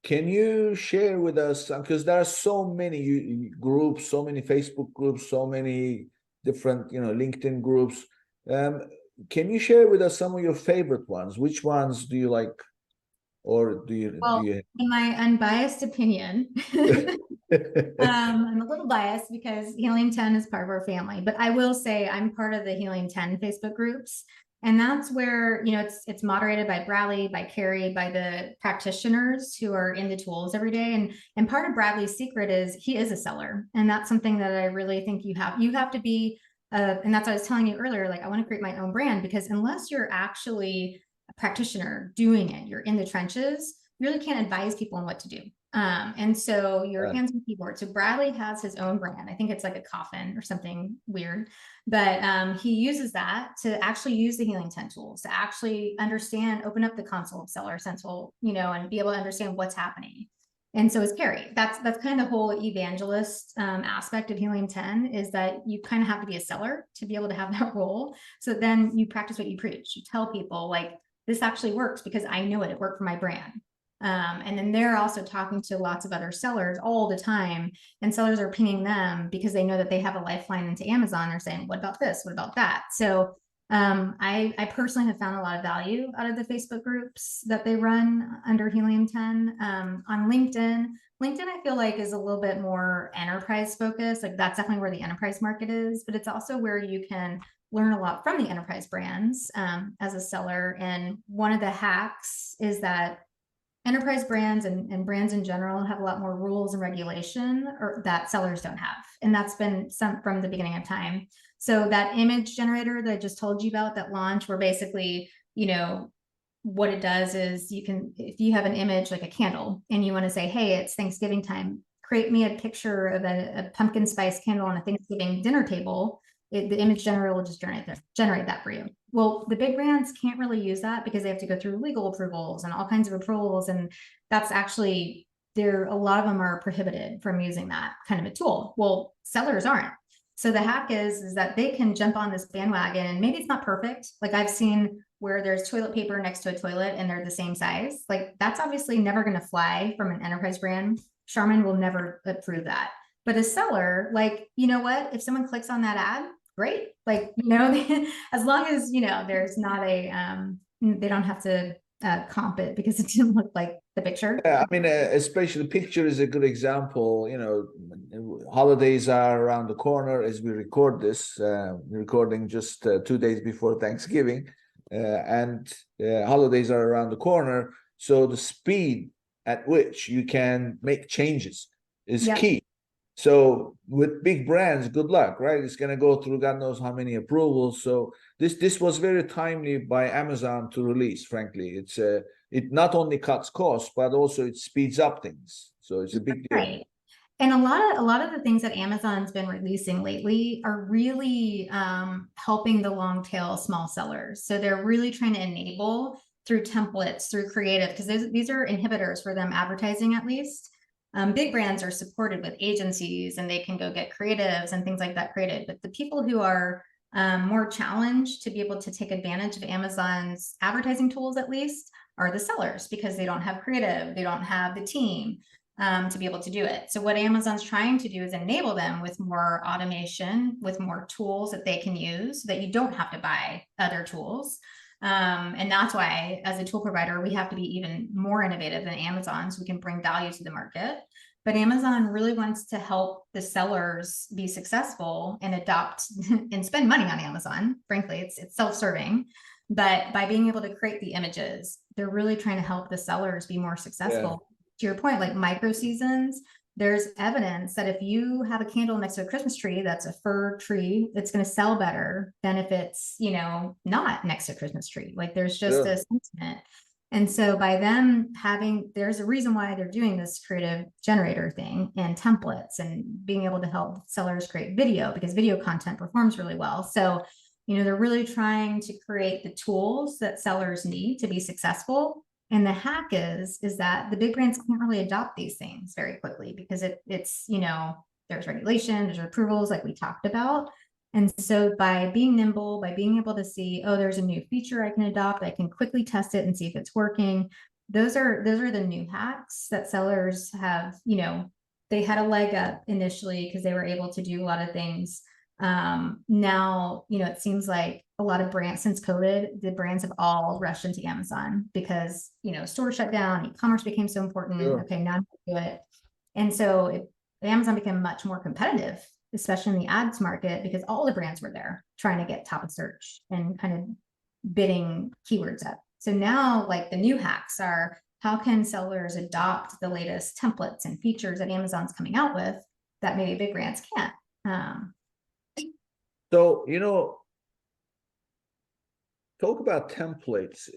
Can you share with us, because there are so many groups, so many Facebook groups, so many different, LinkedIn groups. Um, can you share with us some of your favorite ones? Which ones do you like, or do Well, you? in my unbiased opinion, I'm a little biased because Helium 10 is part of our family, but I will say I'm part of the Helium 10 Facebook groups. And that's where, it's moderated by Bradley, by Carrie, by the practitioners who are in the tools every day. And part of Bradley's secret is he is a seller. And that's something that I really think you have to be, and that's what I was telling you earlier, like I want to create my own brand because unless you're actually a practitioner doing it, you're in the trenches, you really can't advise people on what to do. And so your Right. hands on keyboard. So Bradley has his own brand. I think it's like a coffin or something weird, but he uses that to actually use the Healing 10 tools to actually understand, open up the console of Seller Central, and be able to understand what's happening. And so is Carrie. That's kind of the whole evangelist aspect of Helium 10 is that you kind of have to be a seller to be able to have that role. So then you practice what you preach. You tell people like this actually works because I know it. It worked for my brand. And then they're also talking to lots of other sellers all the time. And sellers are pinging them because they know that they have a lifeline into Amazon. They're saying, what about this? What about that? So I personally have found a lot of value out of the Facebook groups that they run under Helium 10. On LinkedIn, I feel like is a little bit more enterprise focused. Like that's definitely where the enterprise market is, but it's also where you can learn a lot from the enterprise brands as a seller. And one of the hacks is that enterprise brands and brands in general have a lot more rules and regulation or that sellers don't have. And that's been some from the beginning of time. So that image generator that I just told you about that launch where basically, what it does is you can, if you have an image like a candle and you want to say, hey, it's Thanksgiving time, create me a picture of a pumpkin spice candle on a Thanksgiving dinner table. The image generator will just generate that for you. Well, the big brands can't really use that because they have to go through legal approvals and all kinds of approvals. And that's actually a lot of them are prohibited from using that kind of a tool. Well, sellers aren't. So the hack is that they can jump on this bandwagon and maybe it's not perfect. Like I've seen where there's toilet paper next to a toilet and they're the same size. Like that's obviously never going to fly from an enterprise brand. Charmin will never approve that. But a seller, like, you know what? If someone clicks on that ad, great. Like, as long as, there's not they don't have to comp it because it didn't look like the picture. Yeah, I mean, especially the picture is a good example. Holidays are around the corner as we record this. We're recording just 2 days before Thanksgiving, and holidays are around the corner. So the speed at which you can make changes is Yep. key. So with big brands, good luck, right? It's going to go through God knows how many approvals. So this was very timely by Amazon to release. Frankly, it not only cuts costs but also it speeds up things. So it's a big deal. Right. And a lot of the things that Amazon's been releasing lately are really helping the long tail small sellers. So they're really trying to enable through templates, through creative, because these are inhibitors for them advertising at least. Big brands are supported with agencies and they can go get creatives and things like that created. But the people who are more challenged to be able to take advantage of Amazon's advertising tools at least are the sellers because they don't have creative, they don't have the team to be able to do it. So what Amazon's trying to do is enable them with more automation, with more tools that they can use so that you don't have to buy other tools. And that's why as a tool provider, we have to be even more innovative than Amazon so we can bring value to the market. But Amazon really wants to help the sellers be successful and adopt and spend money on Amazon. Frankly, it's self-serving. But by being able to create the images, they're really trying to help the sellers be more Yeah, successful. To your point, like micro seasons, there's evidence that if you have a candle next to a Christmas tree that's a fir tree, it's going to sell better than if it's, not next to a Christmas tree. Like there's just a sure. sentiment. And so by them there's a reason why they're doing this creative generator thing and templates and being able to help sellers create video because video content performs really well. So, they're really trying to create the tools that sellers need to be successful. And the hack is that the big brands can't really adopt these things very quickly because it's, there's regulation, there's approvals like we talked about. And so by being nimble, by being able to see, oh, there's a new feature I can adopt, I can quickly test it and see if it's working. those are the new hacks that sellers have, they had a leg up initially because they were able to do a lot of things. Now, it seems like a lot of brands since COVID, the brands have all rushed into Amazon because, stores shut down, e-commerce became so important. Sure. Okay, now do it. And so Amazon became much more competitive, especially in the ads market, because all the brands were there trying to get top of search and kind of bidding keywords up. So now, like, the new hacks are, how can sellers adopt the latest templates and features that Amazon's coming out with that maybe big brands can't? So, talk about templates.